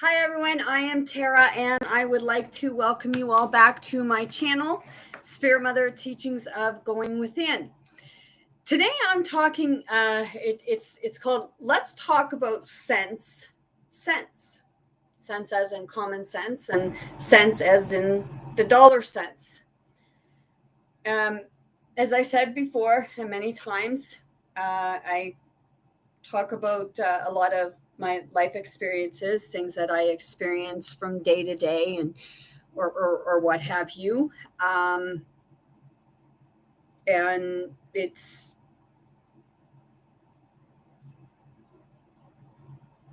Hi everyone, I am Tara and I would like to welcome you all back to my channel, Spirit Mother Teachings of Going Within. Today I'm talking, it's called Let's Talk About Sense. Sense as in common sense and sense as in the dollar sense. As I said before and many times, I talk about a lot of my life experiences, things that I experience from day to day and or what have you. And it's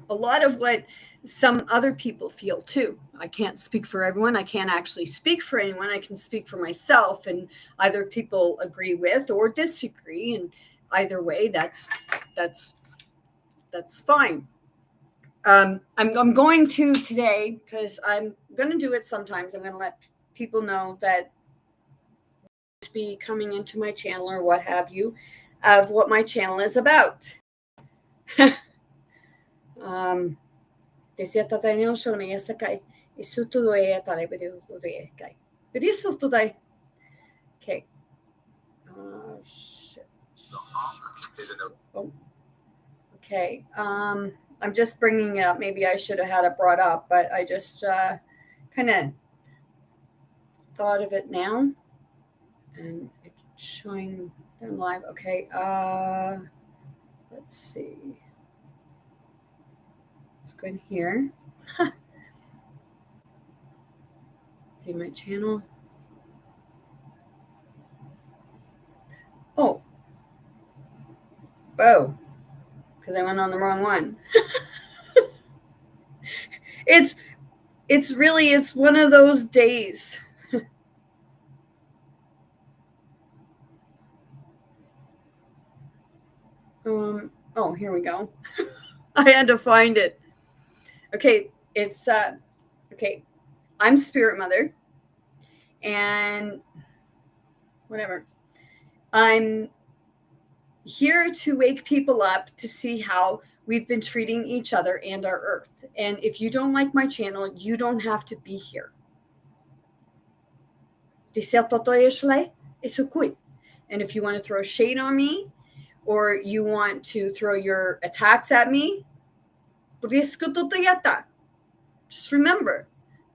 a lot of what some other people feel too. I can't speak for everyone. I can't actually speak for anyone. I can speak for myself, and either people agree with or disagree. And either way, that's fine. I'm going to today because I'm going to do it sometimes. I'm going to let people know that be coming into my channel or what have you of what my channel is about. Okay. Shit. Oh. Okay. I'm just bringing it up. Maybe I should have had it brought up, but I just kind of thought of it now, and it's showing them live. Okay. Let's see. Let's go in here. See my channel. Oh. Whoa. Because I went on the wrong one. It's really, it's one of those days. Oh, here we go. I had to find it. Okay, it's okay. I'm Spirit Mother, and whatever. I'm here to wake people up to see how we've been treating each other and our earth. And if you don't like my channel, you don't have to be here. And if you want to throw shade on me, or you want to throw your attacks at me, just remember,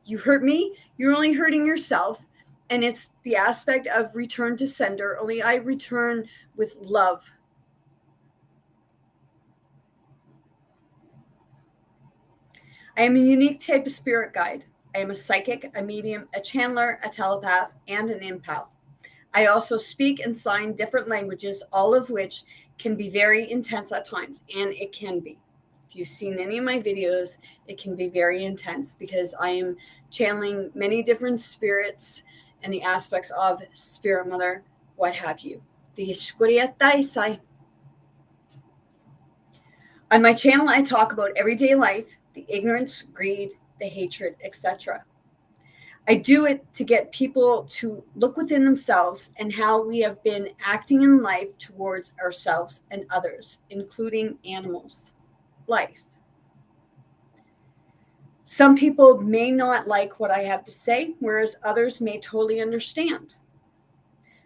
you hurt me, you're only hurting yourself. And it's the aspect of return to sender, only I return with love. I am a unique type of spirit guide. I am a psychic, a medium, a channeler, a telepath, and an empath. I also speak and sign different languages, all of which can be very intense at times, and it can be. If you've seen any of my videos, it can be very intense because I am channeling many different spirits and the aspects of Spirit Mother, what have you. On my channel, I talk about everyday life, the ignorance, greed, the hatred, etc. I do it to get people to look within themselves and how we have been acting in life towards ourselves and others, including animals. Life. Some people may not like what I have to say, whereas others may totally understand.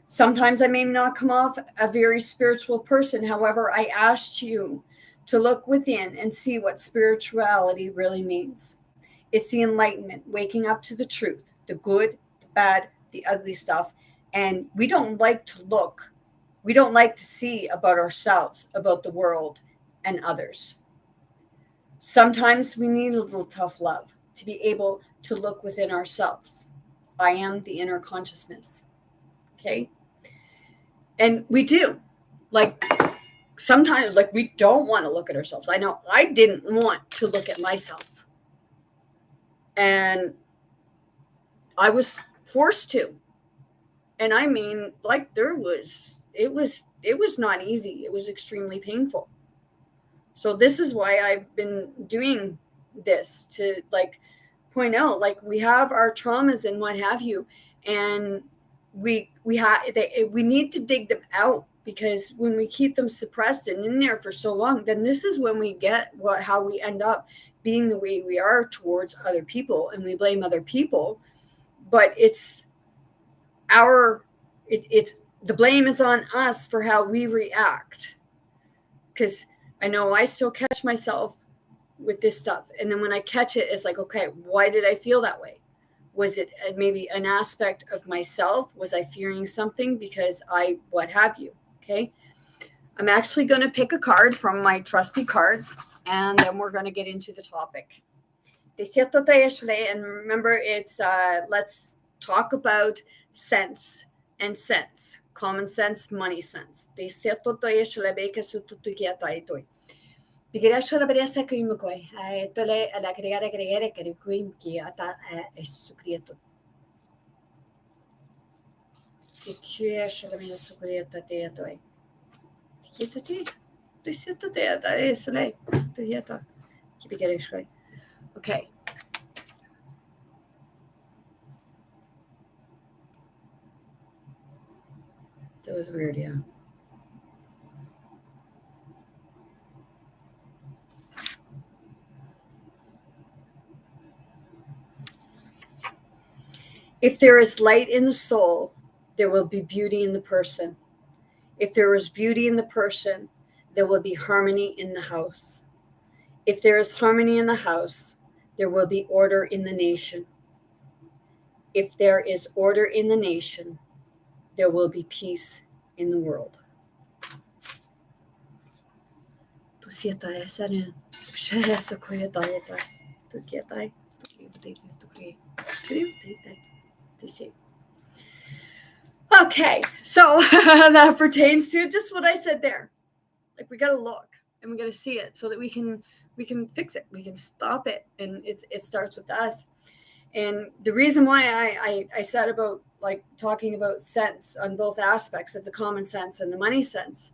Sometimes I may not come off a very spiritual person. However, I asked you to look within and see what spirituality really means. It's the enlightenment, waking up to the truth, the good, the bad, the ugly stuff. And we don't like to look. We don't like to see about ourselves, about the world and others. Sometimes we need a little tough love to be able to look within ourselves. I am the inner consciousness. Okay? And we do. Like sometimes, like we don't want to look at ourselves. I know I didn't want to look at myself. And I was forced to. And I mean, like it was not easy. It was extremely painful. So this is why I've been doing this, to like point out, like we have our traumas and what have you, and we need to dig them out, because when we keep them suppressed and in there for so long, then this is when we get how we end up being the way we are towards other people, and we blame other people, but it's the blame is on us for how we react. Because I know I still catch myself with this stuff. And then when I catch it, it's like, okay, why did I feel that way? Was it maybe an aspect of myself? Was I fearing something because what have you? Okay. I'm actually going to pick a card from my trusty cards, and then we're going to get into the topic. And remember, it's let's talk about sense and sense, common sense, money sense. Okay. That was weird, yeah. If there is light in the soul, there will be beauty in the person. If there is beauty in the person, there will be harmony in the house. If there is harmony in the house, there will be order in the nation. If there is order in the nation, there will be peace in the world. Okay, so that pertains to just what I said there. Like, we got to look and we got to see it so that we can fix it. We can stop it, and it starts with us. And the reason why I said about like talking about sense on both aspects of the common sense and the money sense,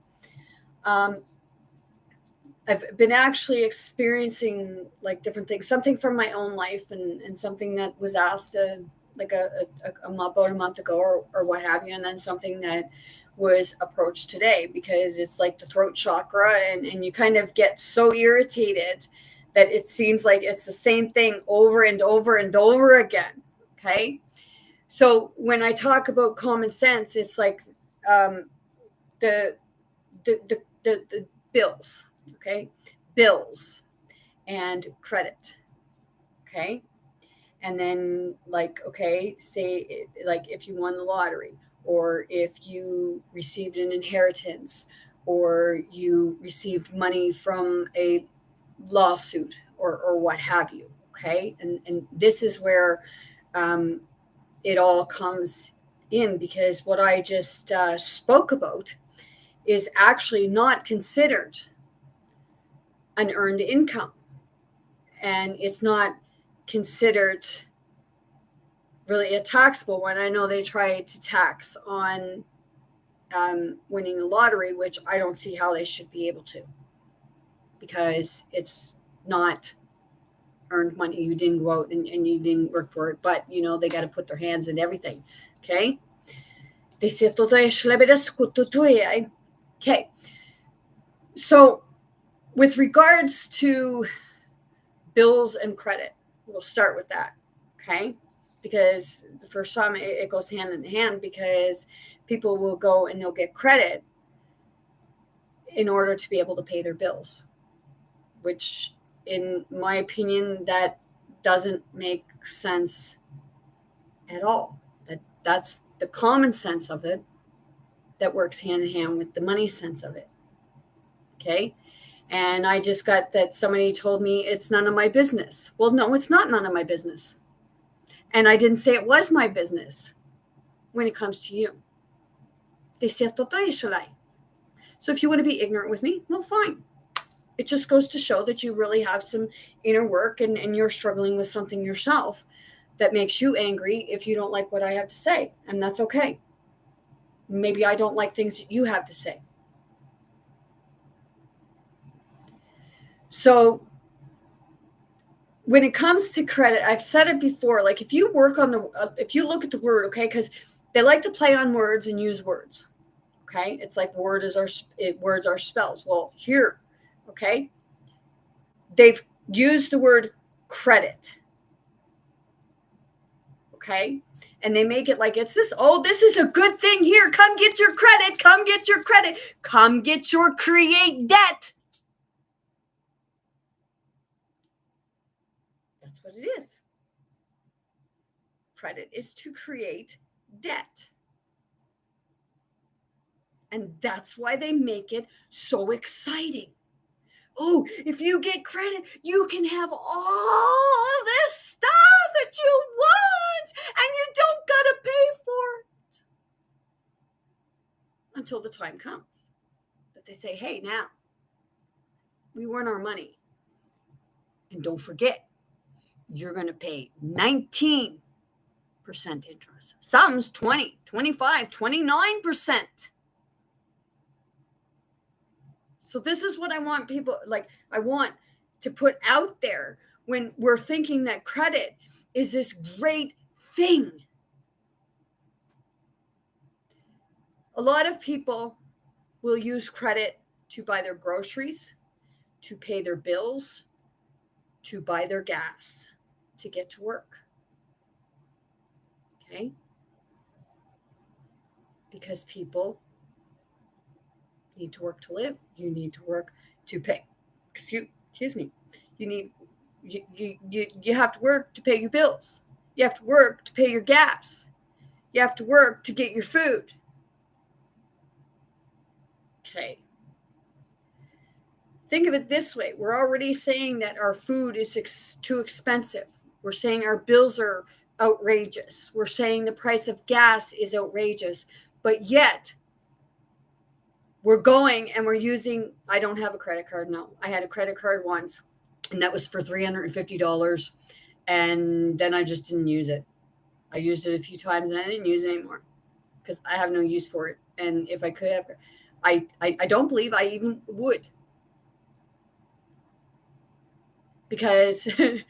I've been actually experiencing like different things, something from my own life and something that was asked about a month ago or what have you, and then something that was approached today, because it's like the throat chakra, and you kind of get so irritated that it seems like it's the same thing over and over and over again. Okay. So when I talk about common sense, it's like the bills, okay? Bills and credit, okay? And then like, okay, say like if you won the lottery, or if you received an inheritance, or you received money from a lawsuit or what have you, okay? And this is where it all comes in, because what I just spoke about is actually not considered an earned income, and it's not considered really a taxable one. I know they try to tax on winning the lottery, which I don't see how they should be able to, because it's not earned money. You didn't go out and you didn't work for it, but you know, they got to put their hands in everything. Okay. Okay. So with regards to bills and credit, we'll start with that. Okay. Because for some, it goes hand in hand, because people will go and they'll get credit in order to be able to pay their bills, which in my opinion, that doesn't make sense at all. That's the common sense of it that works hand in hand with the money sense of it. Okay. And I just got that somebody told me it's none of my business. Well, no, it's not none of my business. And I didn't say it was my business when it comes to you. So if you want to be ignorant with me, well, fine. It just goes to show that you really have some inner work, and you're struggling with something yourself that makes you angry if you don't like what I have to say. And that's okay. Maybe I don't like things that you have to say. So when it comes to credit, I've said it before, like if you work on if you look at the word, okay, because they like to play on words and use words. Okay. It's like words are spells. Well, here, okay, they've use the word credit. Okay? And they make it like it's this, oh, this is a good thing here. Come get your credit. Come get your credit. Come get your create debt. That's what it is. Credit is to create debt. And that's why they make it so exciting. Oh, if you get credit, you can have all this stuff that you want, and you don't got to pay for it. Until the time comes that they say, hey, now, we want our money. And don't forget, you're going to pay 19% interest. Some's 20, 25, 29%. So this is what I want people, like, I want to put out there when we're thinking that credit is this great thing. A lot of people will use credit to buy their groceries, to pay their bills, to buy their gas, to get to work. Okay? Because people need to work to live. You need to work to pay. Excuse me. You have to work to pay your bills. You have to work to pay your gas. You have to work to get your food. Okay. Think of it this way. We're already saying that our food is too expensive. We're saying our bills are outrageous. We're saying the price of gas is outrageous. But yet, we're going and we're using, I don't have a credit card now. I had a credit card once, and that was for $350. And then I just didn't use it. I used it a few times and I didn't use it anymore because I have no use for it. And if I could have, I don't believe I even would. Because I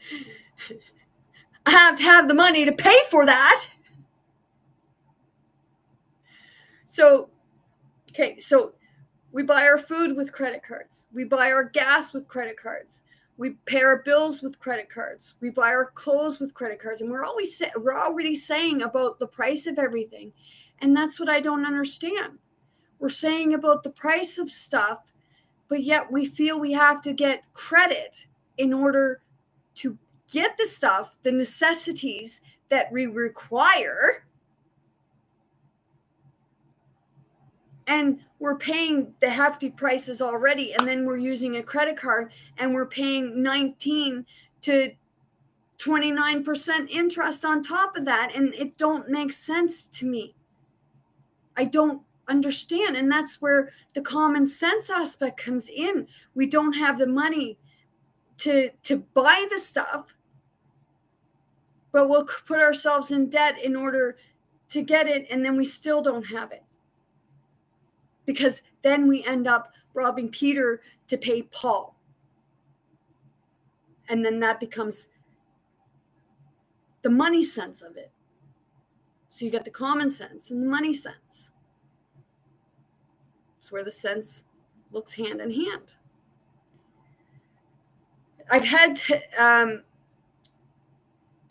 have to have the money to pay for that. So we buy our food with credit cards. We buy our gas with credit cards. We pay our bills with credit cards. We buy our clothes with credit cards. And we're already saying about the price of everything. And that's what I don't understand. We're saying about the price of stuff, but yet we feel we have to get credit in order to get the stuff, the necessities that we require. And we're paying the hefty prices already, and then we're using a credit card and we're paying 19 to 29% interest on top of that, and it don't make sense to me. I don't understand, and that's where the common sense aspect comes in. We don't have the money to buy the stuff, but we'll put ourselves in debt in order to get it, and then we still don't have it. Because then we end up robbing Peter to pay Paul. And then that becomes the money sense of it. So you get the common sense and the money sense. It's where the sense looks hand in hand. I've had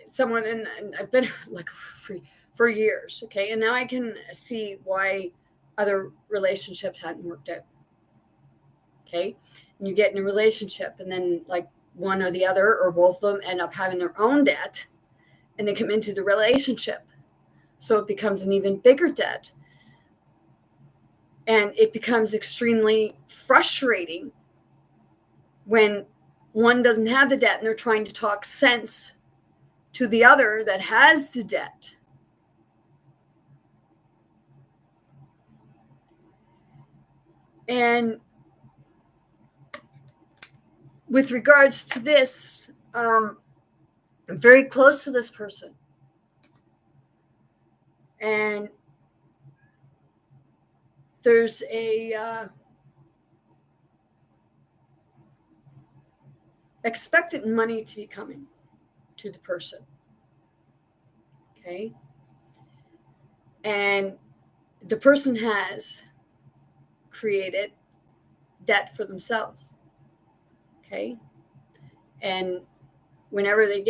someone, and I've been like for years, okay? And now I can see why other relationships hadn't worked out. Okay. And you get in a relationship, and then like one or the other or both of them end up having their own debt, and they come into the relationship. So it becomes an even bigger debt. And it becomes extremely frustrating when one doesn't have the debt and they're trying to talk sense to the other that has the debt. And with regards to this, I'm very close to this person. And there's a expected money to be coming to the person. Okay. And the person has created debt for themselves. Okay. And whenever they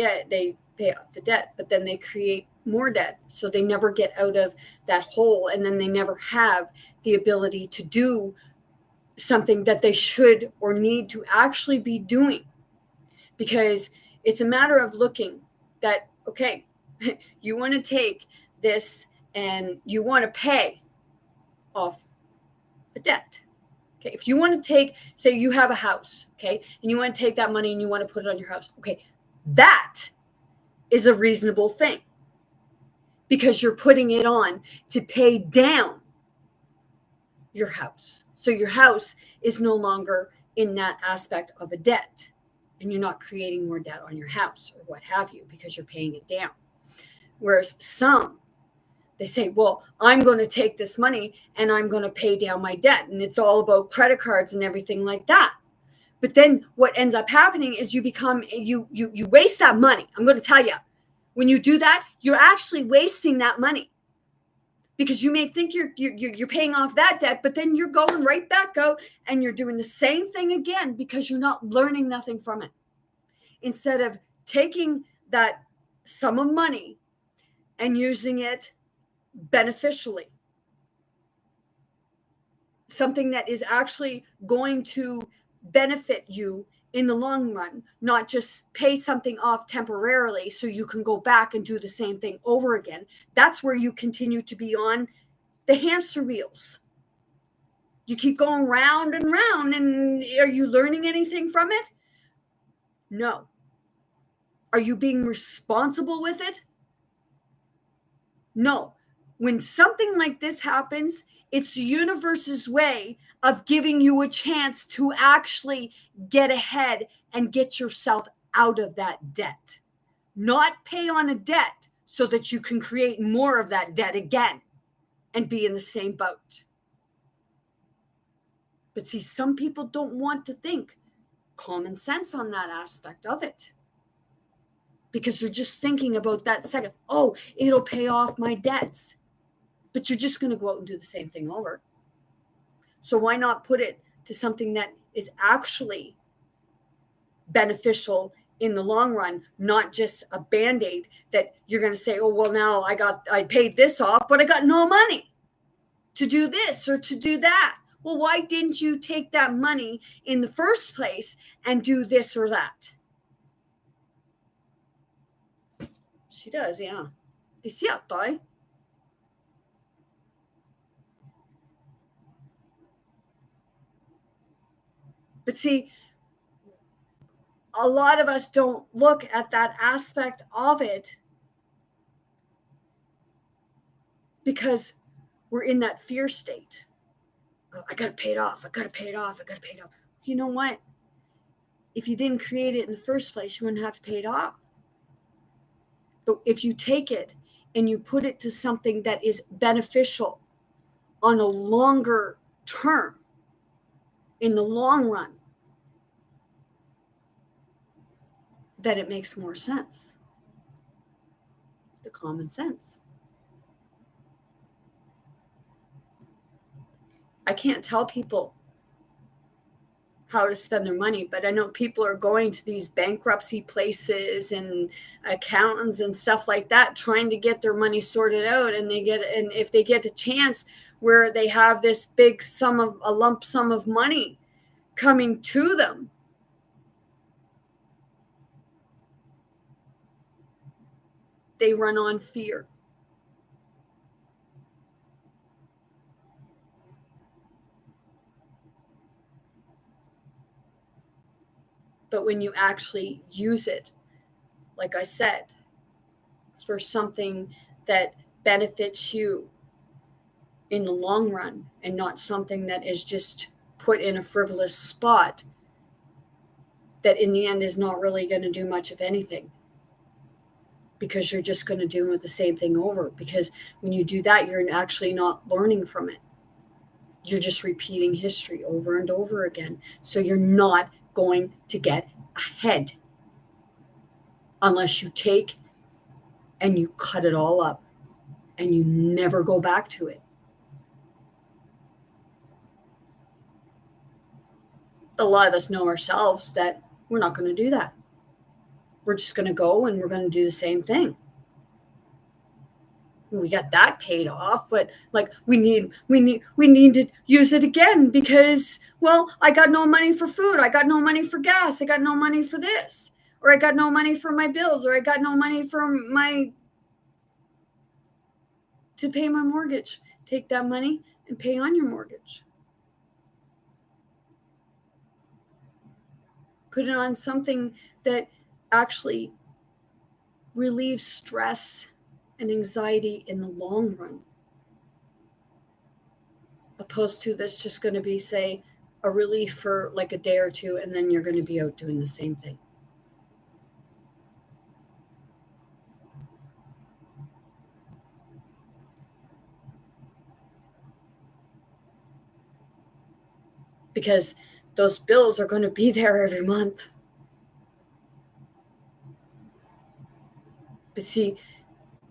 pay off the debt, but then they create more debt. So they never get out of that hole. And then they never have the ability to do something that they should or need to actually be doing. Because it's a matter of looking that, okay, you want to take this and you want to pay off the debt. Okay, if you want to take, say you have a house, okay, and you want to take that money and you want to put it on your house, okay, that is a reasonable thing because you're putting it on to pay down your house. So your house is no longer in that aspect of a debt, and you're not creating more debt on your house or what have you because you're paying it down. Whereas some, they say, well, I'm going to take this money and I'm going to pay down my debt. And it's all about credit cards and everything like that. But then what ends up happening is you waste that money. I'm going to tell you, when you do that, you're actually wasting that money because you may think you're paying off that debt, but then you're going right back out and you're doing the same thing again because you're not learning nothing from it. Instead of taking that sum of money and using it beneficially, something that is actually going to benefit you in the long run, not just pay something off temporarily so you can go back and do the same thing over again. That's where you continue to be on the hamster wheels. You keep going round and round, and are you learning anything from it? No. Are you being responsible with it? No. When something like this happens, it's the universe's way of giving you a chance to actually get ahead and get yourself out of that debt. Not pay on a debt so that you can create more of that debt again and be in the same boat. But see, some people don't want to think common sense on that aspect of it, because they're just thinking about that second, oh, it'll pay off my debts. But you're just going to go out and do the same thing over. So why not put it to something that is actually beneficial in the long run, not just a Band-Aid that you're going to say, oh, well, now I paid this off, but I got no money to do this or to do that. Well, why didn't you take that money in the first place and do this or that? She does, yeah. Di certo, eh? But see, a lot of us don't look at that aspect of it because we're in that fear state. Oh, I got to pay it off. I got to pay it off. I got to pay it off. You know what? If you didn't create it in the first place, you wouldn't have to pay it off. But if you take it and you put it to something that is beneficial on a longer term, in the long run, then it makes more sense. The common sense. I can't tell people how to spend their money, but I know people are going to these bankruptcy places and accountants and stuff like that, trying to get their money sorted out. And if they get the chance where they have this big a lump sum of money coming to them, they run on fear. But when you actually use it, like I said, for something that benefits you in the long run and not something that is just put in a frivolous spot that in the end is not really going to do much of anything, because you're just going to do the same thing over. Because when you do that, you're actually not learning from it. You're just repeating history over and over again. So you're not going to get ahead unless you take and you cut it all up and you never go back to it. A lot of us know ourselves that we're not going to do that. We're just going to go and we're going to do the same thing. We got that paid off, but like we need to use it again because, well, I got no money for food, I got no money for gas, I got no money for this, or I got no money for my bills, or I got no money to pay my mortgage. Take that money and pay on your mortgage. Put it on something that actually relieves stress and anxiety in the long run, opposed to this just going to be, say, a relief for like a day or two, and then you're going to be out doing the same thing. Because those bills are going to be there every month. But see,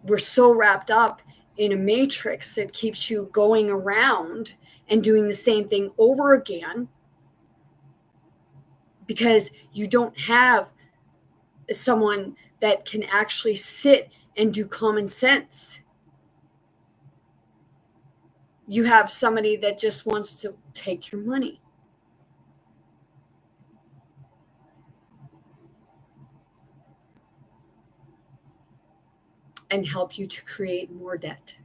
we're so wrapped up in a matrix that keeps you going around and doing the same thing over again because you don't have someone that can actually sit and do common sense. You have somebody that just wants to take your money. And help you to create more debt.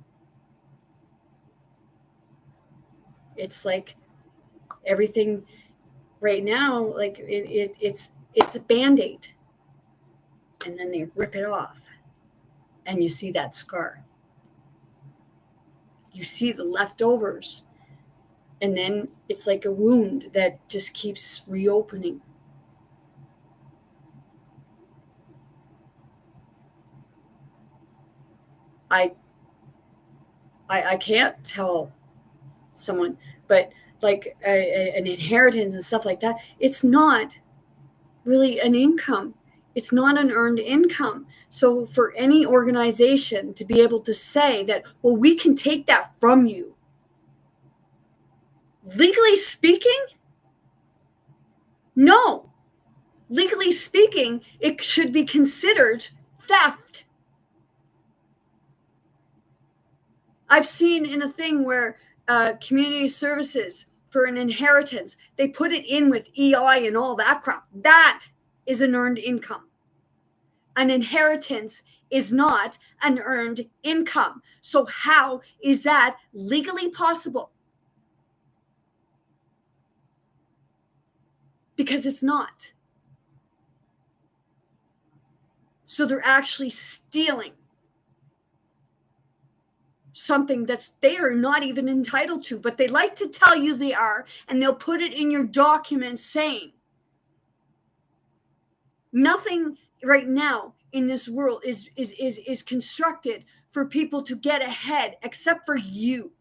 It's like everything right now, like it's a Band-Aid. And then they rip it off. And you see that scar. You see the leftovers. And then it's like a wound that just keeps reopening. I can't tell someone, but like an inheritance and stuff like that, it's not really an income. It's not an earned income. So for any organization to be able to say that, well, we can take that from you, legally speaking, no. Legally speaking, it should be considered theft. I've seen in a thing where community services for an inheritance, they put it in with EI and all that crap. That is an earned income. An inheritance is not an earned income. So how is that legally possible? Because it's not. So they're actually stealing something that's they are not even entitled to, but they like to tell you they are, and they'll put it in your documents saying nothing right now in this world is constructed for people to get ahead except for you.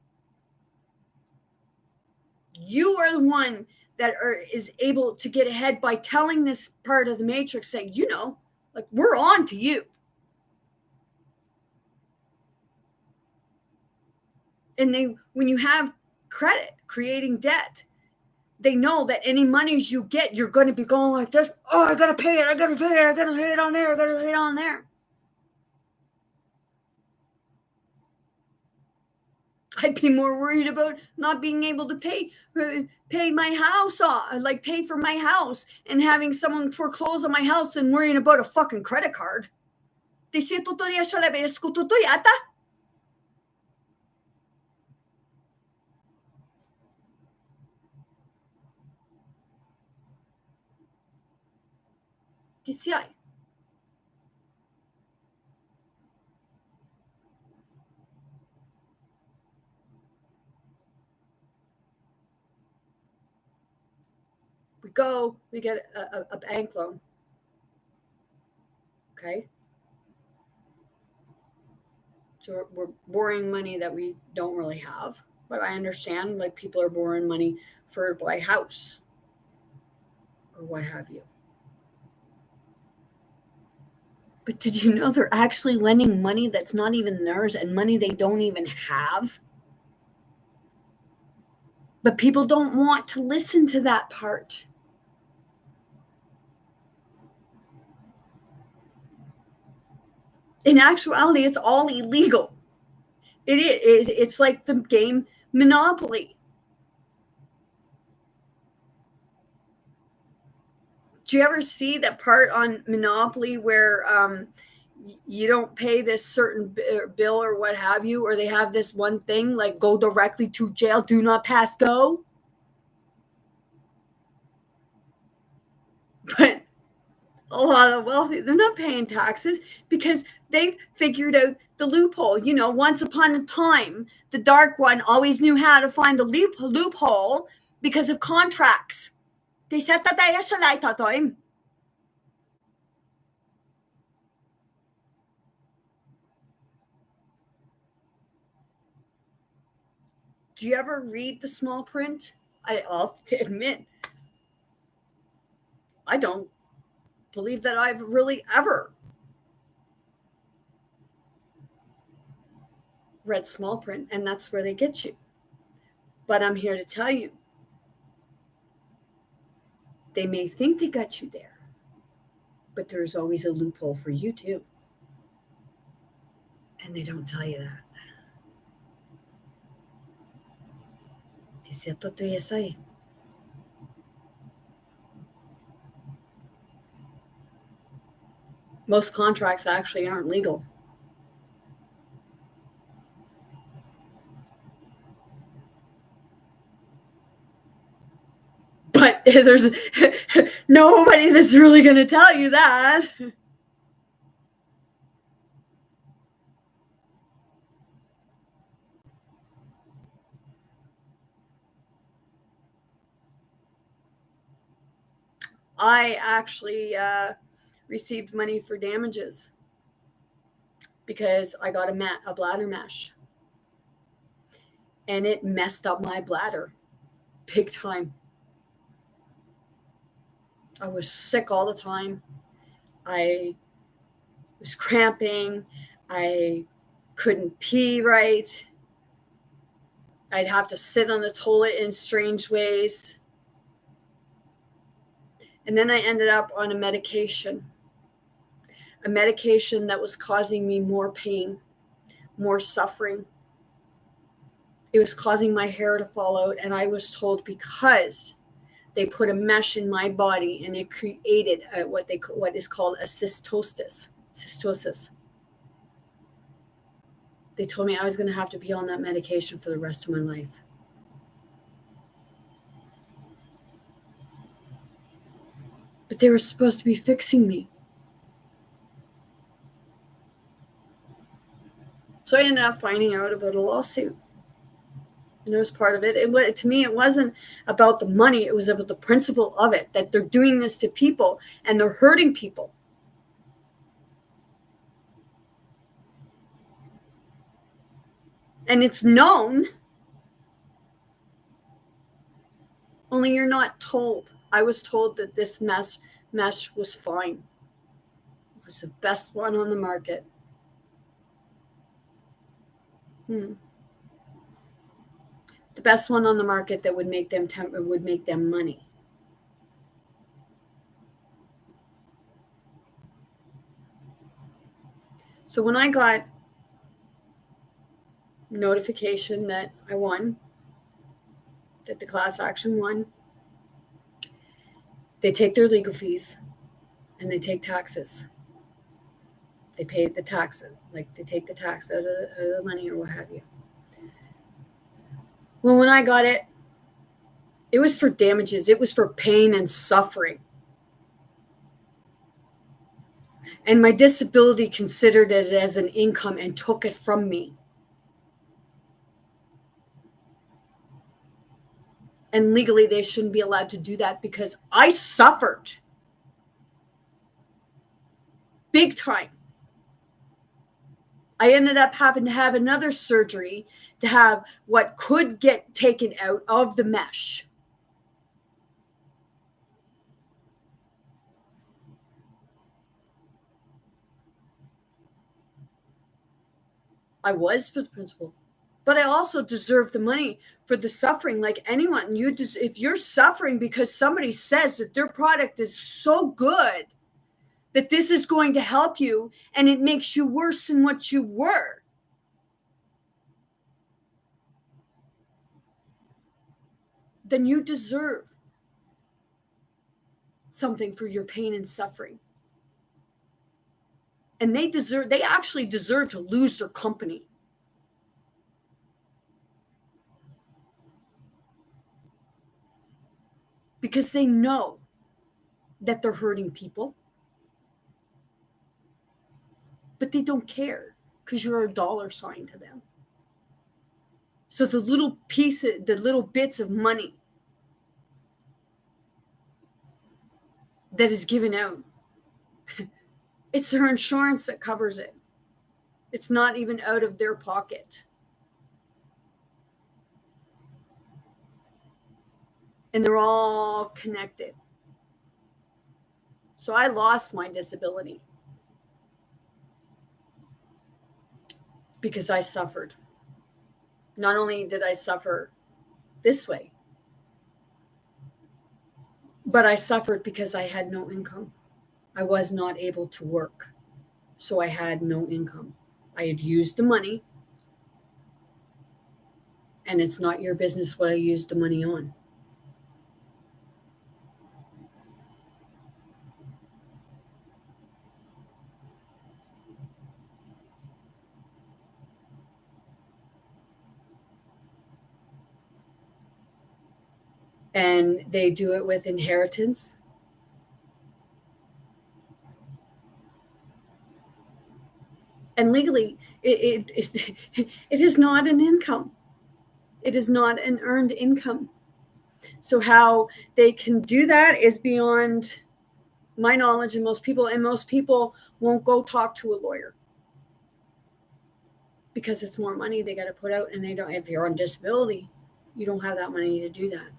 You are the one that is able to get ahead by telling this part of the matrix, saying, you know, like, we're on to you. And when you have credit, creating debt, they know that any monies you get, you're going to be going like this. Oh, I got to pay it. I got to pay it. I got to pay it on there. I got to pay it on there. I'd be more worried about not being able to pay my house off, like pay for my house, and having someone foreclose on my house than worrying about a fucking credit card. DCI. We get a bank loan. Okay. So we're borrowing money that we don't really have. But I understand, like, people are borrowing money for to buy a house or what have you. But did you know they're actually lending money that's not even theirs and money they don't even have? But people don't want to listen to that part. In actuality, it's all illegal. It's like the game Monopoly. Do you ever see that part on Monopoly where you don't pay this certain bill or what have you, or they have this one thing like go directly to jail, do not pass go? But a lot of wealthy, they're not paying taxes because they've figured out the loophole. You know, once upon a time, the dark one always knew how to find the loophole because of contracts. They said that they sa time. Do you ever read the small print? I'll admit, I don't believe that I've really ever read small print, and that's where they get you. But I'm here to tell you, they may think they got you there, but there's always a loophole for you too. And they don't tell you that. Most contracts actually aren't legal. But there's nobody that's really going to tell you that. I actually received money for damages because I got a bladder mesh, and it messed up my bladder big time. I was sick all the time. I was cramping. I couldn't pee right. I'd have to sit on the toilet in strange ways. And then I ended up on a medication that was causing me more pain, more suffering. It was causing my hair to fall out. And I was told because they put a mesh in my body and it created what is called a cystosis. They told me I was going to have to be on that medication for the rest of my life. But they were supposed to be fixing me. So I ended up finding out about a lawsuit. And it was part of it. To me, it wasn't about the money. It was about the principle of it, that they're doing this to people and they're hurting people. And it's known. Only you're not told. I was told that this mesh was fine. It was the best one on the market. The best one on the market that would make them money. So when I got notification that I won, that the class action won, they take their legal fees and they take taxes. They pay the tax, like they take the tax out of the money or what have you. Well, when I got it, it was for damages. It was for pain and suffering. And my disability considered it as an income and took it from me. And legally, they shouldn't be allowed to do that because I suffered big time. I ended up having to have another surgery to have what could get taken out of the mesh. I was for the principal, but I also deserve the money for the suffering like anyone. If you're suffering because somebody says that their product is so good that this is going to help you and it makes you worse than what you were, then you deserve something for your pain and suffering. And they actually deserve to lose their company. Because they know that they're hurting people. But they don't care because you're a dollar sign to them. So the little bits of money that is given out, it's their insurance that covers it. It's not even out of their pocket. And they're all connected. So I lost my disability because I suffered. Not only did I suffer this way, but I suffered because I had no income. I was not able to work, so I had no income. I had used the money, and it's not your business what I used the money on. And they do it with inheritance. And legally, it is not an income. It is not an earned income. So how they can do that is beyond my knowledge, and most people won't go talk to a lawyer because it's more money they got to put out, and they don't. If you're on disability, you don't have that money to do that.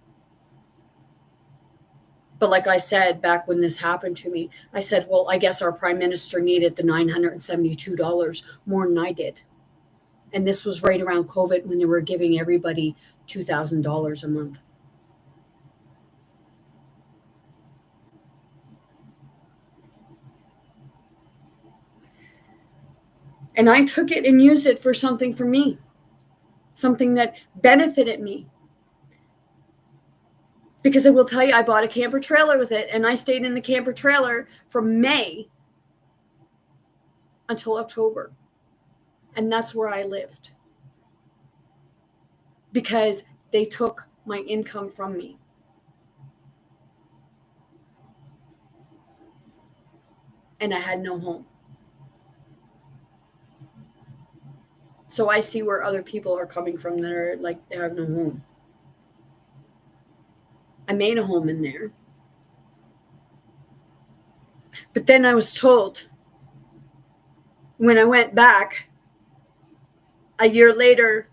But like I said, back when this happened to me, I said, well, I guess our prime minister needed the $972 more than I did. And this was right around COVID when they were giving everybody $2,000 a month. And I took it and used it for something for me, something that benefited me. Because I will tell you, I bought a camper trailer with it, and I stayed in the camper trailer from May until October. And that's where I lived. Because they took my income from me. And I had no home. So I see where other people are coming from that are like, they have no home. I made a home in there. But then I was told when I went back a year later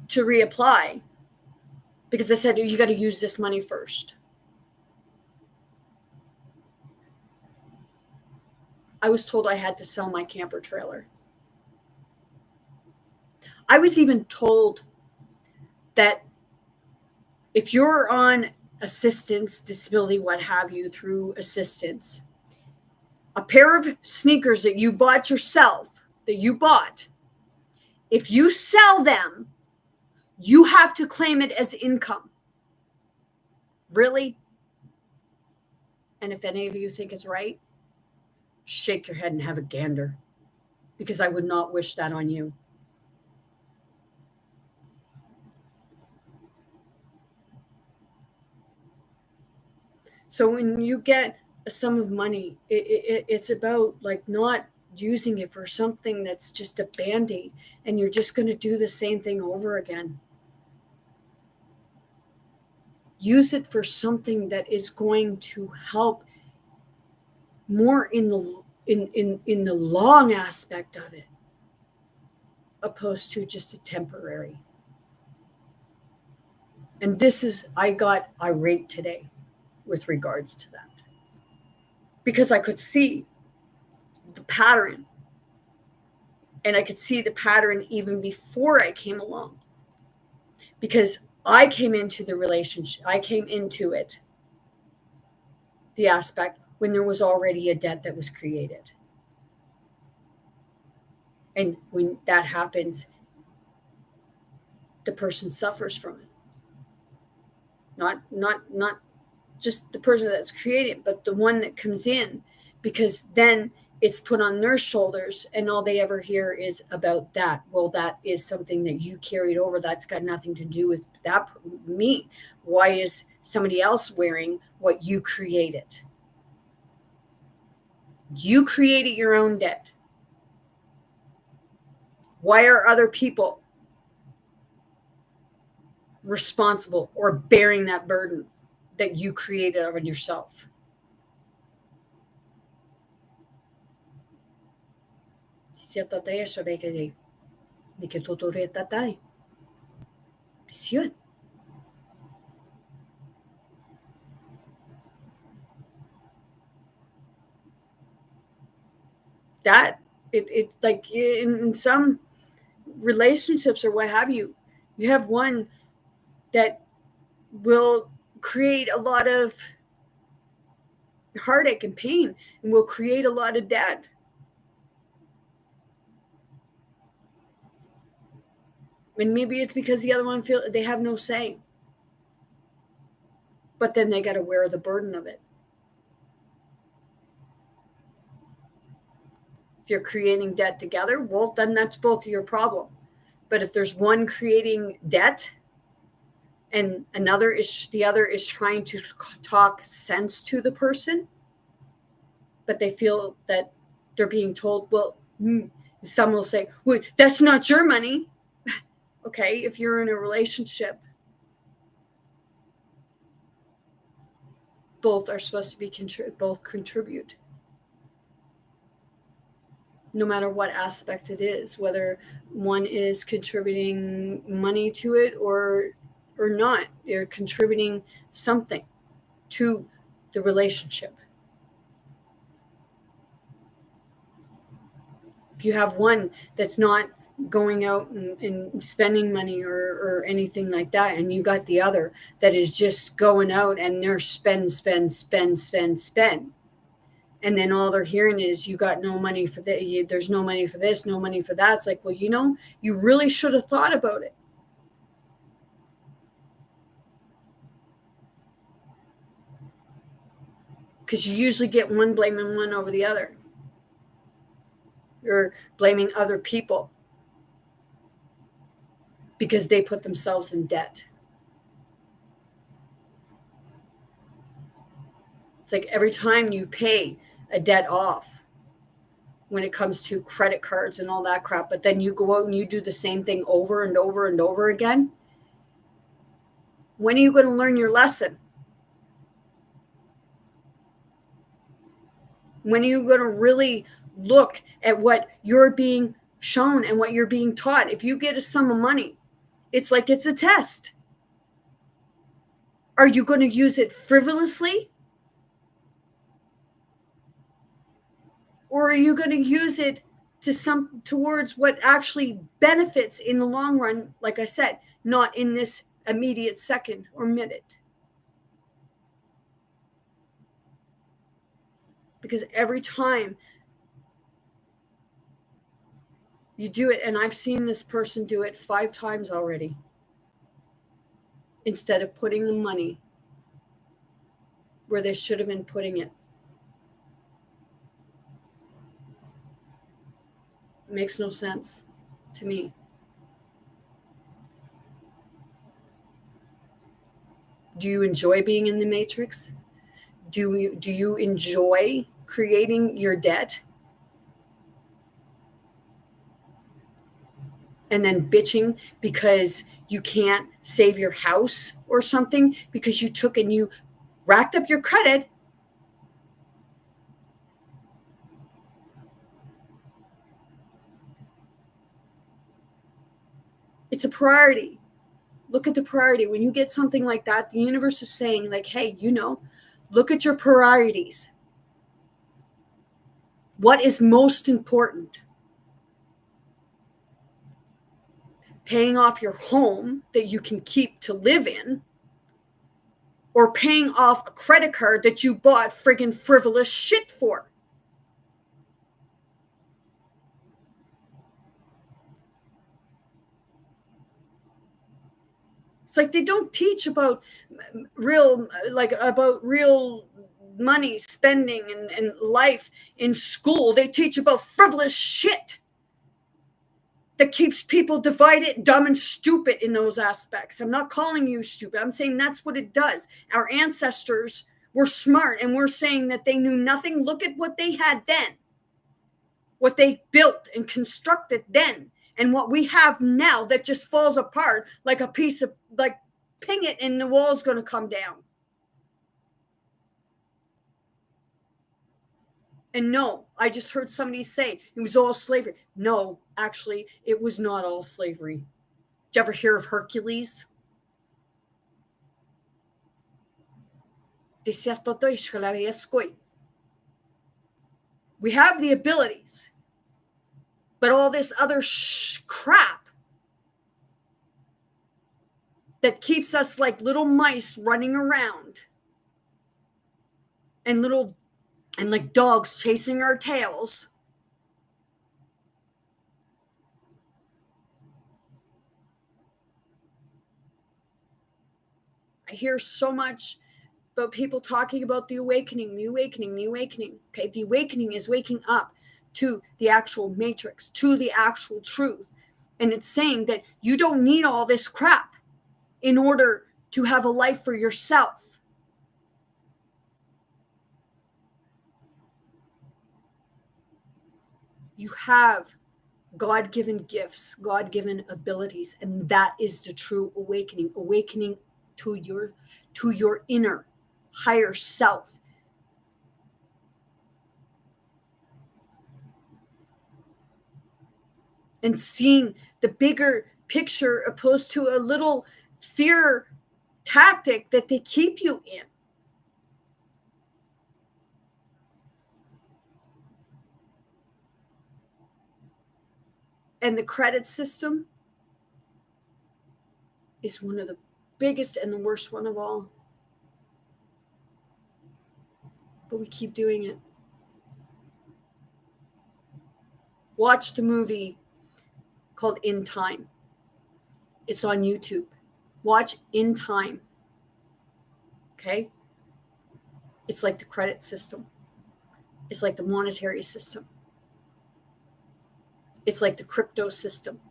to reapply, because they said, you got to use this money first. I was told I had to sell my camper trailer. I was even told that if you're on assistance, disability, what have you, through assistance, a pair of sneakers that you bought yourself, if you sell them, you have to claim it as income. Really? And if any of you think it's right, shake your head and have a gander, because I would not wish that on you. So when you get a sum of money, it's about like not using it for something that's just a Band-Aid and you're just going to do the same thing over again. Use it for something that is going to help more in the long aspect of it, opposed to just a temporary. And I got irate today with regards to that, because I could see the pattern, and I could see the pattern even before I came along, because I came into the relationship, I came into it, the aspect when there was already a debt that was created. And when that happens, the person suffers from it. Not just the person that's created, but the one that comes in, because then it's put on their shoulders and all they ever hear is about that. Well, that is something that you carried over. That's got nothing to do with that me. Why is somebody else wearing what you created? You created your own debt. Why are other people responsible or bearing that burden that you created on yourself? That it like in some relationships or what have you, you have one that will create a lot of heartache and pain and will create a lot of debt. And maybe it's because the other one feel they have no say. But then they got to wear the burden of it. If you're creating debt together, well, then that's both your problem. But if there's one creating debt and the other is trying to talk sense to the person, but they feel that they're being told, well, some will say, well, that's not your money. Okay, if you're in a relationship, both are supposed to be both contribute. No matter what aspect it is, whether one is contributing money to it or not, you're contributing something to the relationship. If you have one that's not going out and spending money or anything like that, and you got the other that is just going out and they're spend, and then all they're hearing is you got no money for that, there's no money for this, no money for that. It's like, well, you really should have thought about it. Because you usually get one blaming one over the other. You're blaming other people because they put themselves in debt. It's like every time you pay a debt off when it comes to credit cards and all that crap, but then you go out and you do the same thing over and over and over again. When are you going to learn your lesson? When are you going to really look at what you're being shown and what you're being taught? If you get a sum of money, it's like it's a test. Are you going to use it frivolously? Or are you going to use it towards what actually benefits in the long run, like I said, not in this immediate second or minute? Because every time you do it, and I've seen this person do it 5 times already, instead of putting the money where they should have been putting it. It makes no sense to me. Do you enjoy being in the matrix? Do you enjoy creating your debt? And then bitching because you can't save your house or something because you took and you racked up your credit. It's a priority. Look at the priority. When you get something like that, the universe is saying, like, hey, look at your priorities. What is most important? Paying off your home that you can keep to live in, or paying off a credit card that you bought friggin' frivolous shit for. It's like they don't teach about real money spending and life in school. They teach about frivolous shit that keeps people divided, dumb, and stupid in those aspects. I'm not calling you stupid. I'm saying that's what it does. Our ancestors were smart, and we're saying that they knew nothing. Look at what they had then, what they built and constructed then, and what we have now that just falls apart like a piece of, like, ping it and the wall's going to come down. And no, I just heard somebody say it was all slavery. No, actually, it was not all slavery. Did you ever hear of Hercules? We have the abilities, but all this other crap that keeps us like little mice running around and like dogs chasing our tails. I hear so much about people talking about the awakening. Okay, the awakening is waking up to the actual matrix, to the actual truth. And it's saying that you don't need all this crap in order to have a life for yourself. You have God-given gifts, God-given abilities, and that is the true awakening to your inner higher self. And seeing the bigger picture opposed to a little fear tactic that they keep you in. And the credit system is one of the biggest and the worst one of all. But we keep doing it. Watch the movie called In Time. It's on YouTube. Watch In Time. Okay? It's like the credit system. It's like the monetary system. It's like the crypto system.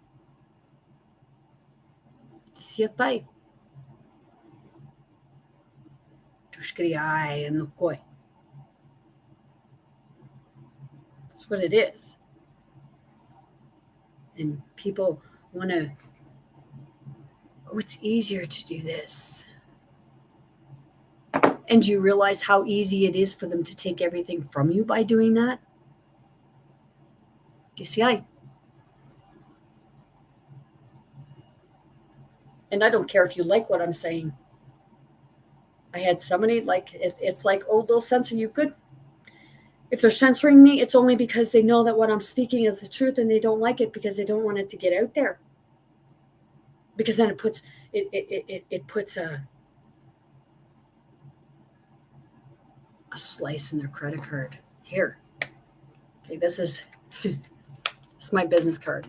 That's what it is. And people want to, it's easier to do this. And do you realize how easy it is for them to take everything from you by doing that? And I don't care if you like what I'm saying. I had somebody like, it's like, oh, they'll censor you. Good. If they're censoring me, it's only because they know that what I'm speaking is the truth and they don't like it because they don't want it to get out there. Because then it puts a slice in their credit card. Here. Okay, this is my business card.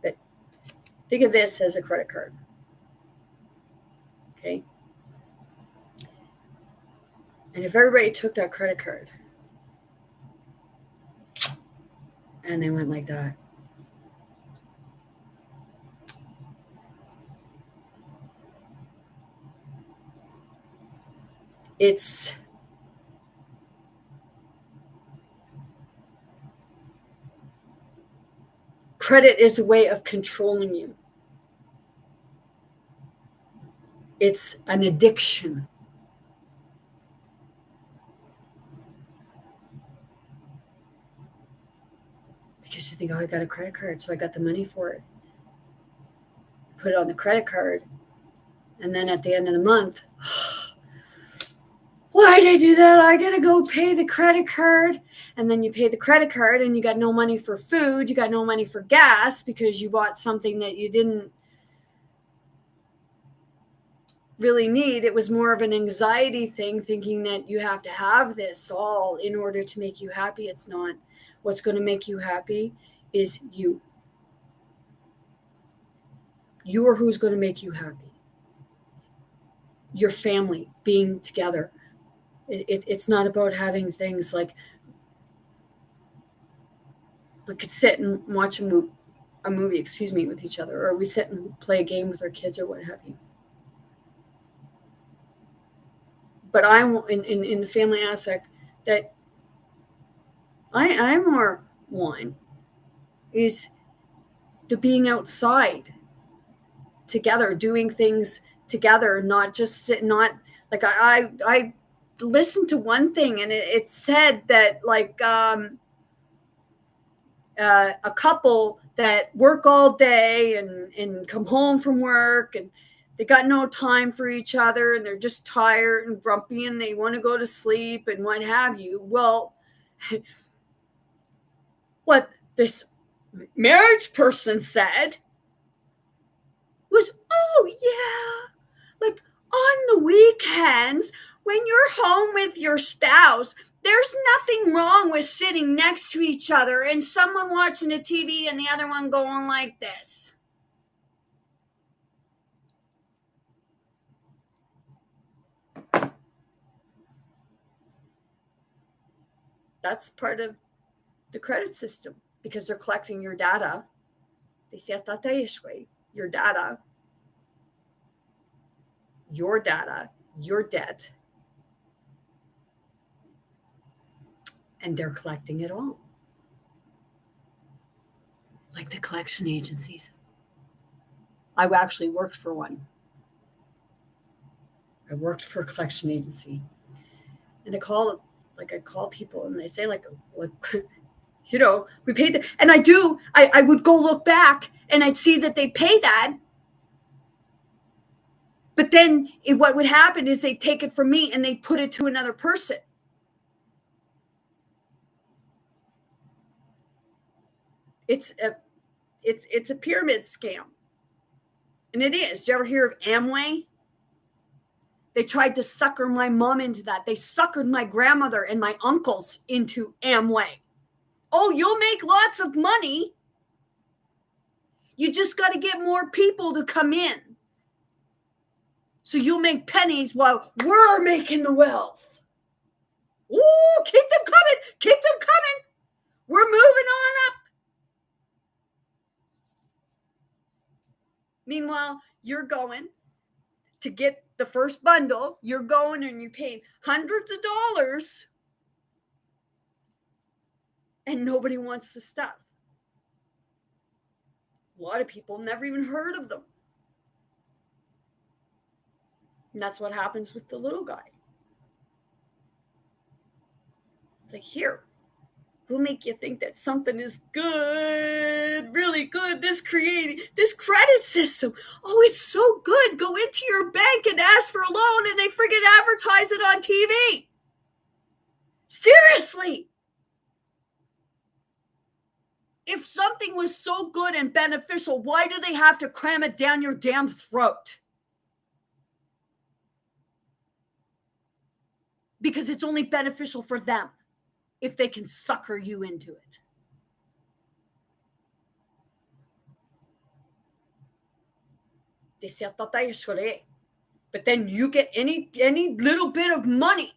But think of this as a credit card. Okay. And if everybody took that credit card and they went like that, credit is a way of controlling you. It's an addiction. Because you think, oh, I got a credit card, so I got the money for it. Put it on the credit card. And then at the end of the month, why did I do that? I got to go pay the credit card. And then you pay the credit card and you got no money for food. You got no money for gas because you bought something that you didn't really need. It was more of an anxiety thing, thinking that you have to have this all in order to make you happy. It's not. What's going to make you happy is you. You are who's going to make you happy. Your family, being together. It's not about having things like we could sit and watch a movie, with each other, or we sit and play a game with our kids or what have you. But I'm in the family aspect that I more want is the being outside together, doing things together, not just sit, not like I listened to one thing and it said that like a couple that work all day and come home from work and they got no time for each other and they're just tired and grumpy and they want to go to sleep and what have you. Well, what this marriage person said was, oh yeah, like on the weekends when you're home with your spouse, there's nothing wrong with sitting next to each other and someone watching a TV and the other one going like this. That's part of the credit system because they're collecting your data. They say your data, your debt, and they're collecting it all. Like the collection agencies. I actually worked for one. I worked for a collection agency. And I call people and they say like we paid and I would go look back and I'd see that they pay that. But then what would happen is they take it from me and they put it to another person. It's a pyramid scam. And it is. Did you ever hear of Amway? They tried to sucker my mom into that. They suckered my grandmother and my uncles into Amway. Oh, you'll make lots of money. You just got to get more people to come in. So you'll make pennies while we're making the wealth. Ooh, keep them coming. Keep them coming. We're moving on up. Meanwhile, you're going to get the first bundle. You're going and you're paying hundreds of dollars. And nobody wants the stuff. A lot of people never even heard of them. And that's what happens with the little guy. It's like, here, we'll make you think that something is good, really good. This credit system. Oh, it's so good. Go into your bank and ask for a loan and they friggin' advertise it on TV. Seriously. If something was so good and beneficial, why do they have to cram it down your damn throat? Because it's only beneficial for them if they can sucker you into it. But then you get any little bit of money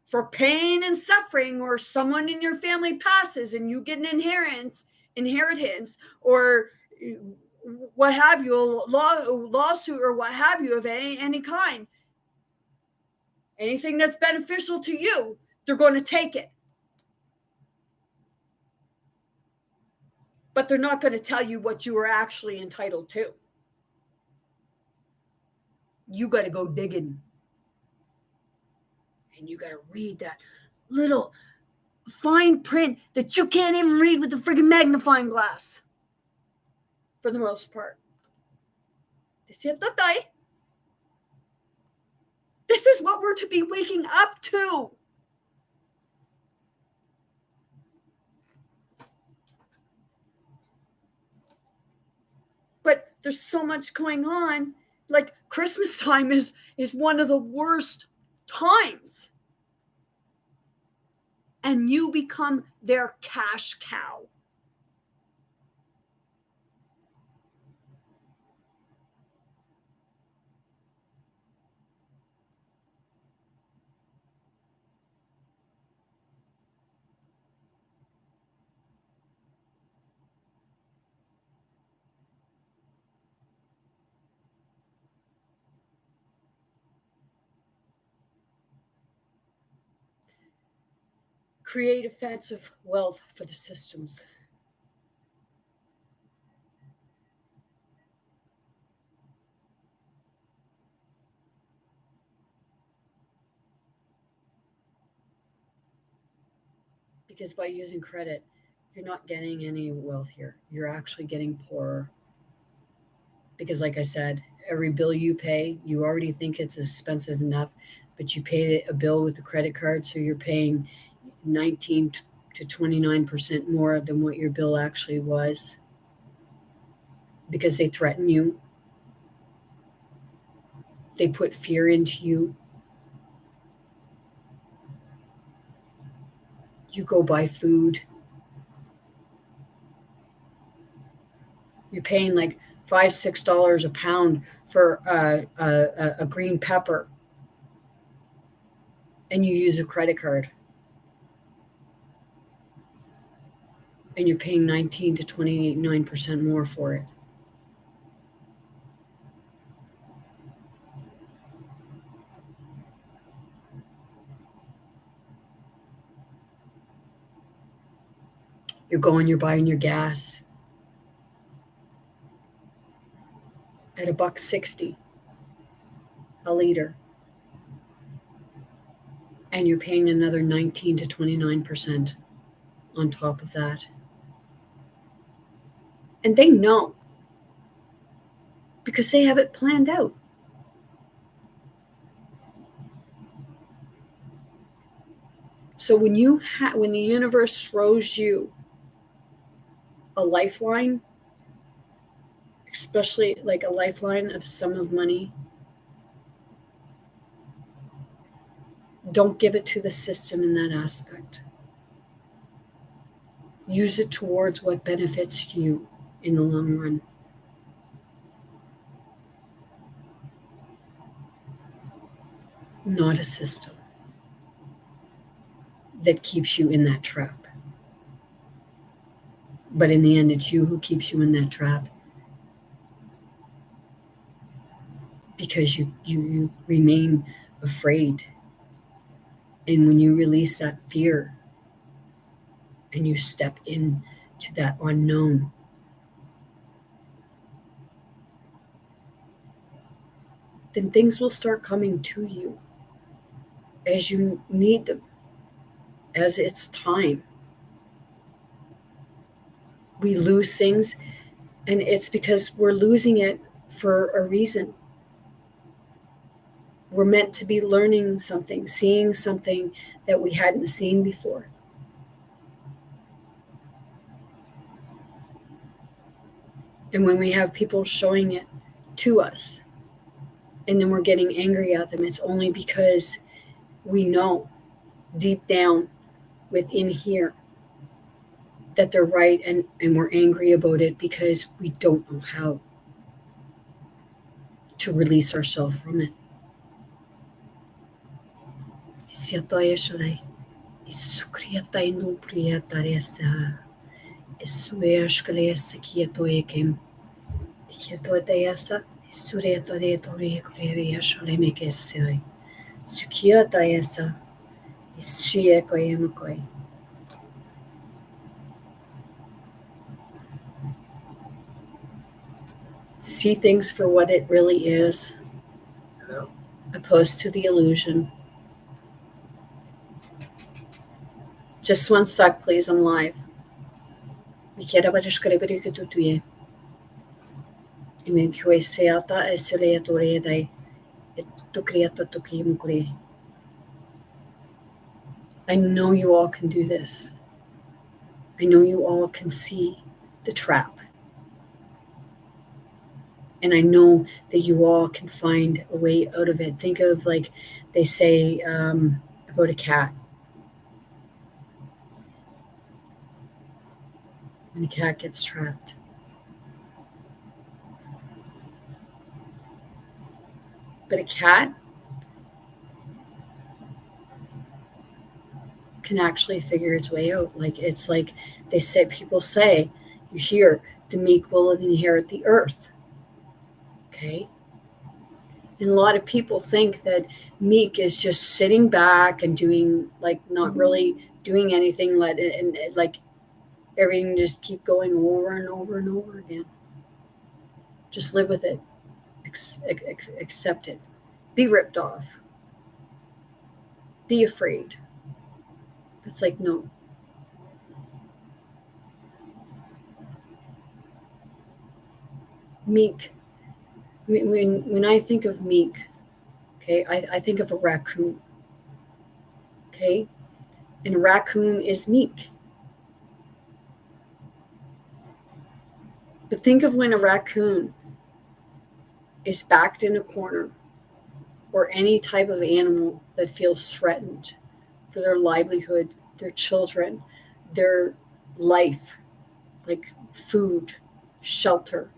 for pain and suffering, or someone in your family passes and you get an inheritance, or what have you, a lawsuit or what have you of any kind. Anything that's beneficial to you, they're going to take it. But they're not going to tell you what you are actually entitled to. You got to go digging. And you got to read that little fine print that you can't even read with a friggin' magnifying glass. For the most part. This is what we're to be waking up to. But there's so much going on Like Christmas time is one of the worst times. And you become their cash cow. Create offensive wealth for the systems. Because by using credit, you're not getting any wealth here. You're actually getting poorer. Because, like I said, every bill you pay, you already think it's expensive enough, but you pay a bill with a credit card, so you're paying 19 to 29% more than what your bill actually was because they threaten you. They put fear into you. You go buy food. You're paying like $5-6 a pound for a green pepper, and you use a credit card, and you're paying 19 to 29% more for it. You're buying your gas at $1.60 a liter, and you're paying another 19 to 29% on top of that. And they know because they have it planned out. So when the universe throws you a lifeline, especially like a lifeline of sum of money, don't give it to the system in that aspect. Use it towards what benefits you in the long run. Not a system that keeps you in that trap. But in the end, it's you who keeps you in that trap because you remain afraid. And when you release that fear and you step into that unknown, then things will start coming to you as you need them, as it's time. We lose things, and it's because we're losing it for a reason. We're meant to be learning something, seeing something that we hadn't seen before. And when we have people showing it to us, and then we're getting angry at them, it's only because we know deep down within here that they're right, and we're angry about it because we don't know how to release ourselves from it. See things for what it really is, opposed to the illusion. Just one sec, please. I'm live. I know you all can do this. I know you all can see the trap. And I know that you all can find a way out of it. Think of, like they say about a cat. When a cat gets trapped. But a cat can actually figure its way out. It's like they say, people say, you hear, the meek will inherit the earth. Okay? And a lot of people think that meek is just sitting back and doing, like, not really doing anything, and like everything just keep going over and over and over again. Just live with it. Accept it. Be ripped off. Be afraid. It's like, no. Meek. When I think of meek, okay, I think of a raccoon. Okay? And a raccoon is meek. But think of when a raccoon is backed in a corner, or any type of animal that feels threatened for their livelihood, their children, their life, like food, shelter.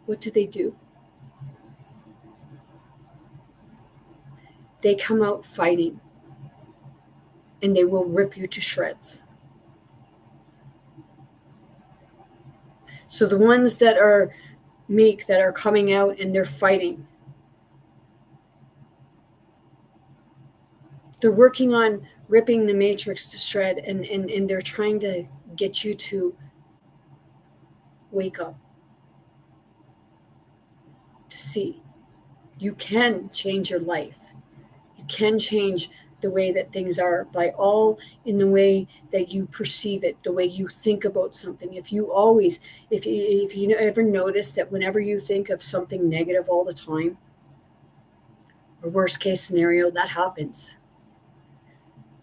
What do? They come out fighting, and they will rip you to shreds. So the ones that are meek, that are coming out and they're fighting, they're working on ripping the matrix to shred, and they're trying to get you to wake up, to see you can change your life. You can change the way that things are, by all in the way that you perceive it, the way you think about something. If you ever notice that whenever you think of something negative all the time, or worst case scenario, that happens.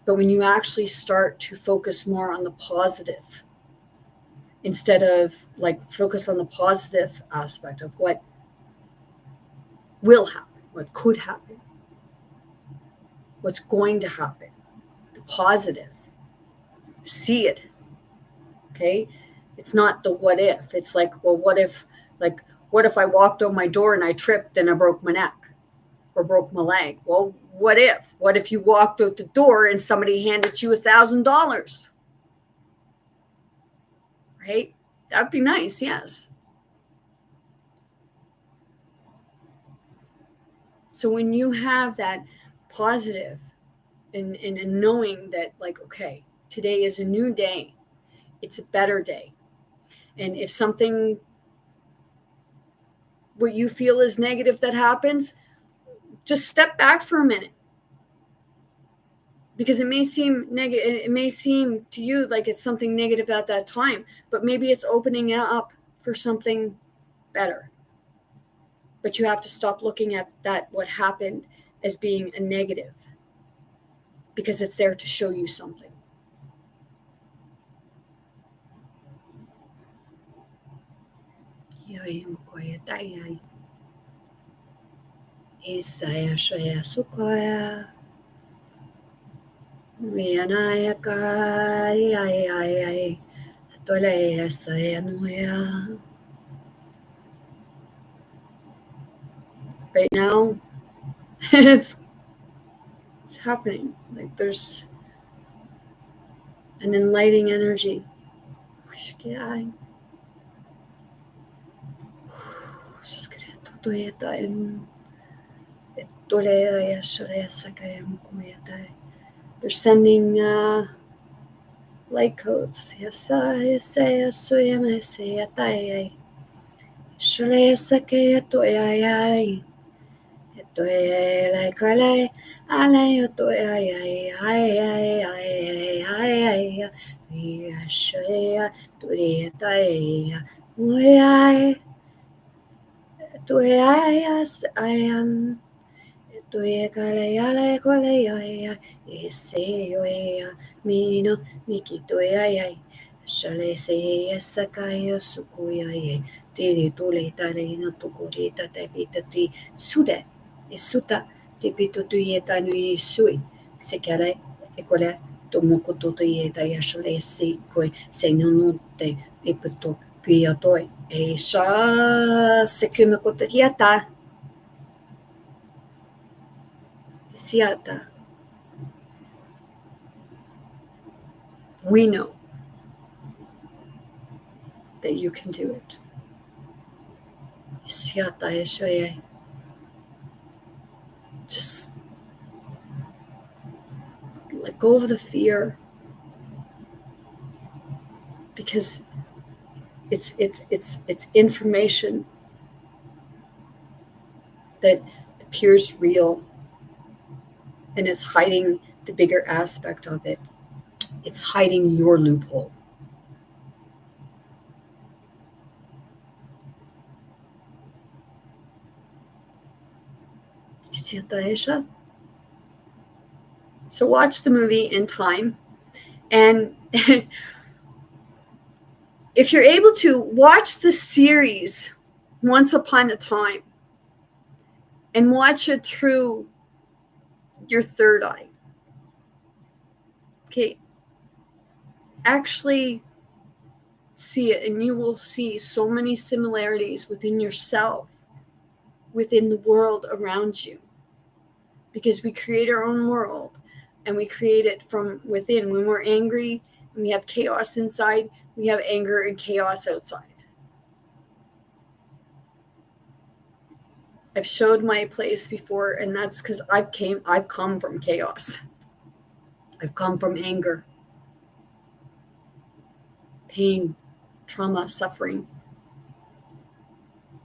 But when you actually start to focus more on the positive, instead of, like, focus on the positive aspect of what will happen, what could happen, what's going to happen, the positive, see it. Okay? It's not the what if. It's like, well, what if I walked out my door and I tripped and I broke my neck or broke my leg? Well, what if you walked out the door and somebody handed you $1,000? Right? That'd be nice. Yes. So when you have that positive, and knowing that, like, okay, today is a new day, it's a better day. And if something, what you feel is negative that happens, just step back for a minute. Because it may seem negative, it may seem to you like it's something negative at that time, but maybe it's opening up for something better. But you have to stop looking at that, what happened, as being a negative, because it's there to show you something. Isaya Shaya Sukaya Rianaya Kari Ai Tole Saya Nuya. Right now, it's happening. Like, there's an enlightening energy. They're sending light codes. Mino Miki Shale se sakaya sukuya ye tiri tole tale no tokori tatapi tati sude isuta tipito tu ye tanu ye sui sekare ekole tomoko toto ye ta ya shale se koi se no no te eputo pia toi e sha sekume kotoriata siata. We know that you can do it. Siata e shoye. Just let go of the fear, because it's information that appears real and it's hiding the bigger aspect of it. It's hiding your loophole. So watch the movie in time, and if you're able to, watch the series Once Upon a Time and watch it through your third eye. Okay, actually see it, and you will see so many similarities within yourself, within the world around you, because we create our own world and we create it from within. When we're angry and we have chaos inside, we have anger and chaos outside. I've showed my place before, and that's because I've come from chaos. I've come from anger, pain, trauma, suffering.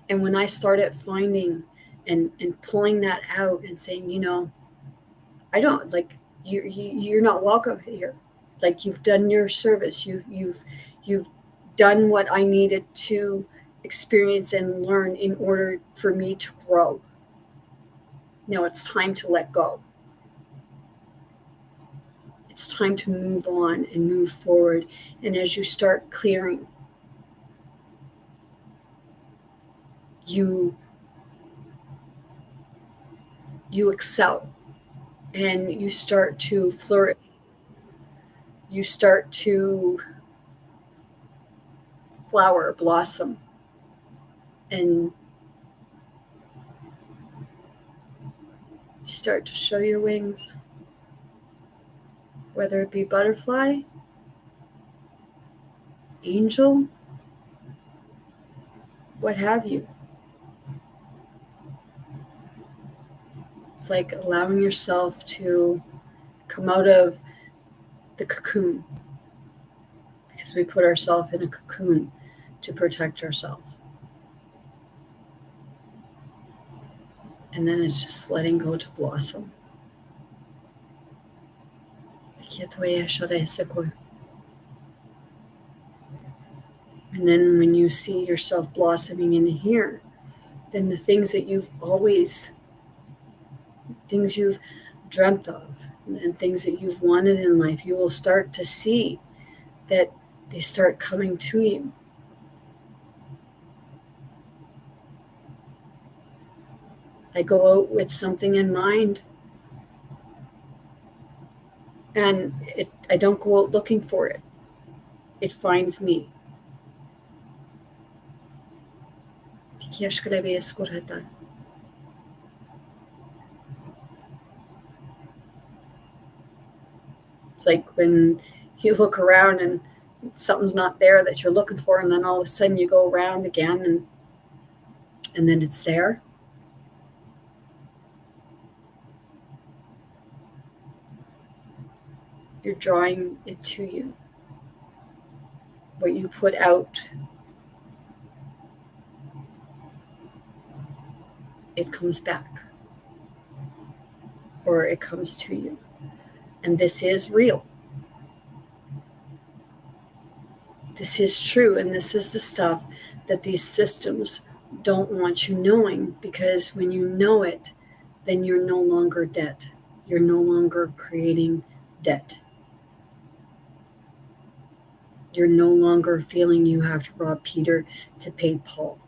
And when I started finding and pulling that out and saying, I don't like you're not welcome here. Like, you've done your service. You've done what I needed to experience and learn in order for me to grow. Now it's time to let go. It's time to move on and move forward. And as you start clearing, you excel and you start to flourish. You start to flower, blossom, and you start to show your wings, whether it be butterfly, angel, what have you. It's like allowing yourself to come out of the cocoon, because we put ourselves in a cocoon to protect ourselves. And then it's just letting go to blossom. And then when you see yourself blossoming in here, then the things that you've dreamt of and things that you've wanted in life, you will start to see that they start coming to you. I go out with something in mind, and I don't go out looking for it. It finds me. It's like when you look around and something's not there that you're looking for, and then all of a sudden you go around again and then it's there. You're drawing it to you. What you put out, it comes back, or it comes to you. And this is real. This is true, and this is the stuff that these systems don't want you knowing, because when you know it, then you're no longer debt. You're no longer creating debt. You're no longer feeling you have to rob Peter to pay Paul.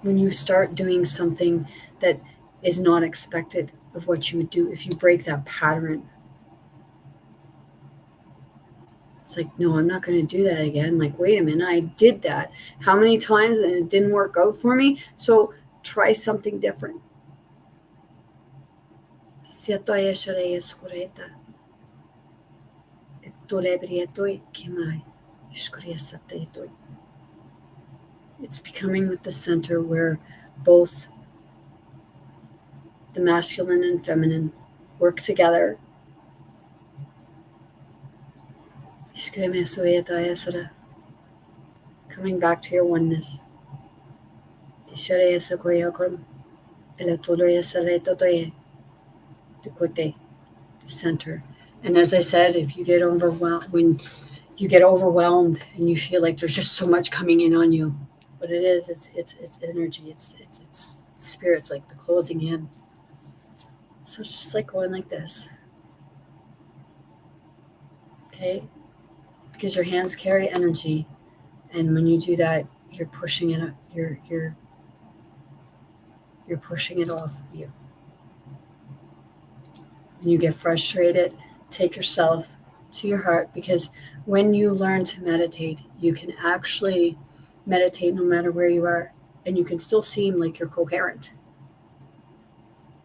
When you start doing something that is not expected of what you would do, if you break that pattern, it's like, no, I'm not going to do that again. Like, wait a minute, I did that how many times and it didn't work out for me? So try something different. It's becoming with the center where both the masculine and feminine work together. Coming back to your oneness. The center. And as I said, if you get overwhelmed, when you get overwhelmed and you feel like there's just so much coming in on you, what it is, it's energy, it's spirits, like the closing in. So it's just like going like this. Okay? Because your hands carry energy, and when you do that, you're pushing it, you're pushing it off of you. When you get frustrated, take yourself to your heart, because when you learn to meditate, you can actually meditate no matter where you are, and you can still seem like you're coherent.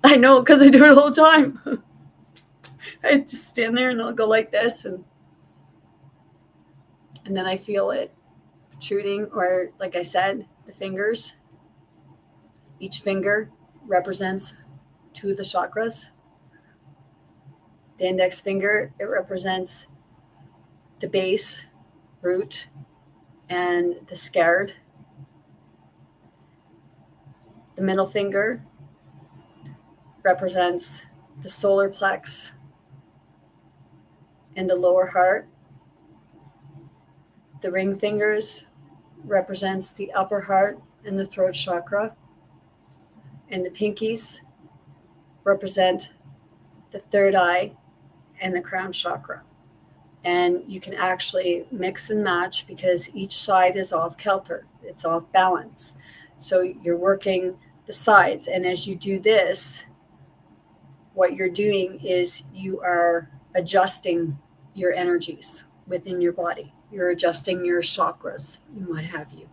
I know, because I do it all the time. I just stand there and I'll go like this, and then I feel it protruding, or like I said, the fingers. Each finger represents two of the chakras. The index finger, it represents the base, root, and the scared. The middle finger represents the solar plex and the lower heart. The ring fingers represents the upper heart and the throat chakra. And the pinkies represent the third eye and the crown chakra. And you can actually mix and match, because each side is off kilter. It's off balance. So you're working the sides. And as you do this, what you're doing is you are adjusting your energies within your body. You're adjusting your chakras and what have you.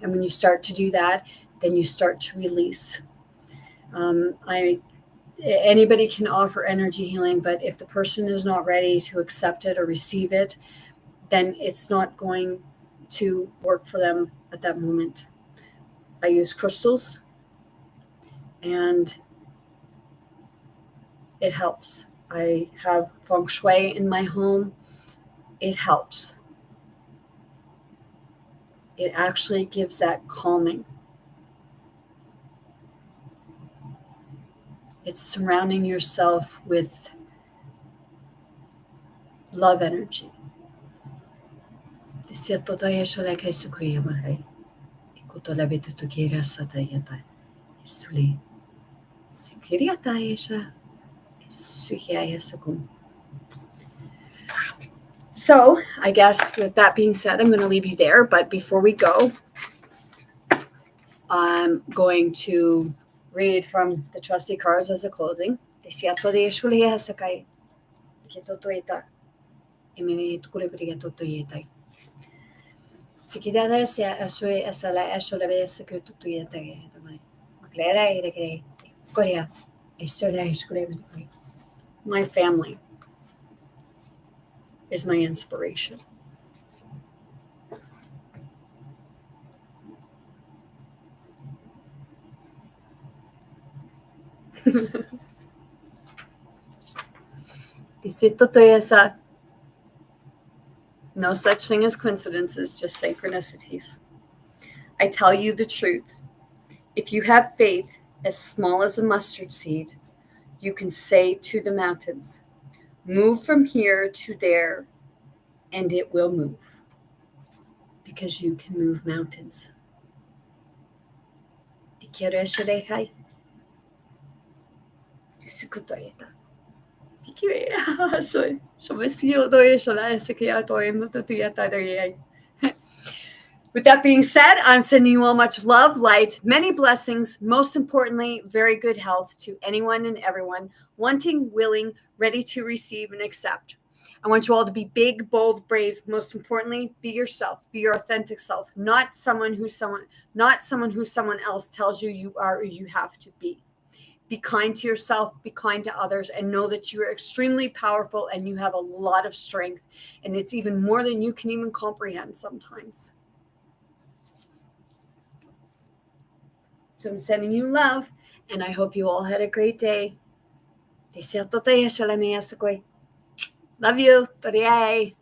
And when you start to do that, then you start to release. Anybody can offer energy healing, but if the person is not ready to accept it or receive it, then it's not going to work for them at that moment. I use crystals, and it helps. I have feng shui in my home. It helps. It actually gives that calming. It's surrounding yourself with love energy. So I guess with that being said, I'm going to leave you there. But before we go, I'm going to read from the trusty cards as a closing. My family is my inspiration. No such thing as coincidences, just synchronicities. I tell you the truth. If you have faith as small as a mustard seed, you can say to the mountains, move from here to there, and it will move. Because you can move mountains. Sikutoeta. Soy. With that being said, I'm sending you all much love, light, many blessings, most importantly, very good health to anyone and everyone wanting, willing, ready to receive and accept. I want you all to be big, bold, brave. Most importantly, be yourself, be your authentic self, not someone who someone else tells you you are or you have to be. Be kind to yourself, be kind to others, and know that you are extremely powerful and you have a lot of strength. And it's even more than you can even comprehend sometimes. So I'm sending you love, and I hope you all had a great day. Love you. Toriai.